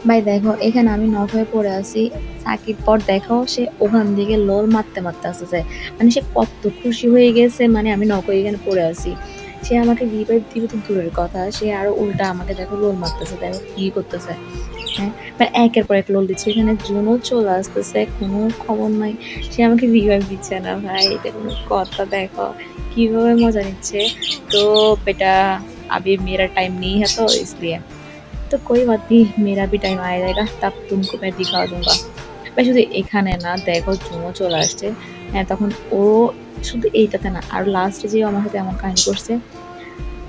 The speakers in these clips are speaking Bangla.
ভাই দেখো এখানে আমি নক হয়ে পড়ে আছি। সাকিব পর দেখো সে ওখান দিকে লোল মারতে মারতে আসতেছে। মানে সে কত খুশি হয়ে গেছে, মানে আমি নক হয়ে এখানে পড়ে আছি। সে আমাকে রিভাইভ দিবে তো দূরের কথা, সে আরো উল্টা আমাকে দেখো লোল মারতেছে, দেখো কি করতেছে। হ্যাঁ, মানে একের পর এক লোল দিচ্ছে, এখানে জুনও চলে আসতেছে, কোনো খবর নাই। সে আমাকে রিভাইভ দিচ্ছে না ভাই, এটা কোনো কথা? দেখো কিভাবে মজা নিচ্ছে। তো बेटा अभी मेरा टाइम नहीं है तो इसलिए तो कोई बात नहीं, मेरा भी टाइम आ जाएगा तब तुमको मैं दिखा दूंगा। ভাই শুধু এখানে না, দেখো জুমও চলে আসছে। হ্যাঁ, তখন ও শুধু এইটাতে না, আর লাস্টে যে আমার সাথে এমন কাহিনী করছে।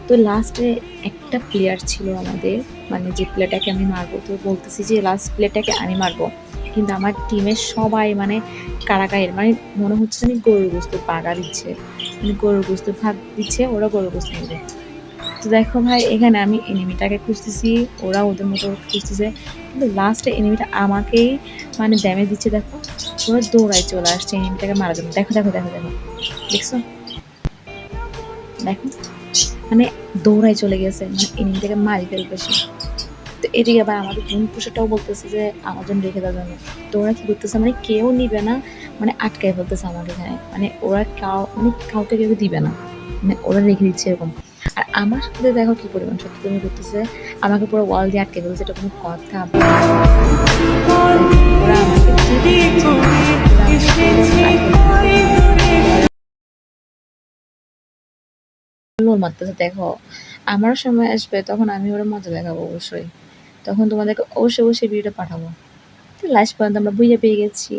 তো লাস্টে একটা প্লেয়ার ছিল আমাদের, মানে যে প্লেয়ারটাকে আমি মারবো, তো বলতেছি যে লাস্ট প্লেয়ারটাকে আমি মারবো, কিন্তু আমার টিমের সবাই মানে কারাকায়ের, মানে মনে হচ্ছে আমি গরুর গোস্ত বাগা দিচ্ছে, মানে গরুর গোস্ত ভাগ দিচ্ছে, ওরা গরুর গোস্ত নেবে। তো দেখো ভাই এখানে আমি এনিমিটাকে খুঁজতেছি, ওরা ওদের মতো খুঁজতেছে, কিন্তু লাস্টে এনিমিটা আমাকেই মানে ড্যামেজ দিচ্ছে। দেখো ওরা দৌড়ায় চলে আসছে এনিমিটাকে মারার জন্য। দেখো দেখো দেখো দেখো, দেখছো? দেখো মানে দৌড়ায় চলে গেছে, মানে এনিমিটাকে মারি ফেলবে সে। তো এদিকে আবার আমাদের জুন পুষাটাও বলতেছে যে আমার জন্য রেখে দেওয়ার জন্য। তো ওরা কি করতেছে, মানে কেউ নিবে না, মানে আটকায় ফেলতেছে আমাকে এখানে, মানে ওরা মানে কাউকে কেউ দিবে না, মানে ওরা রেখে দিচ্ছে এরকম। আর আমার সাথে দেখো কি পরিমাণ সত্যি তুমি করতেছে, আমাকে পুরো ওয়াল দিয়ে আটকে ফেলছে, এটা কোনো কথা? দেখো ওরা আমাকে যেতে দিচ্ছে না, ওরা আমাকে পুরো আটকে ফেলতেছে, লোল মারতেছে। দেখো আমারও সময় আসবে, তখন আমি ওরা মজা দেখাবো অবশ্যই, তখন তোমাদেরকে অবশ্যই অবশ্যই ভিডিওটা পাঠাবো। তো লাস্ট পর্যন্ত আমরা বুঝে পেয়ে গেছি।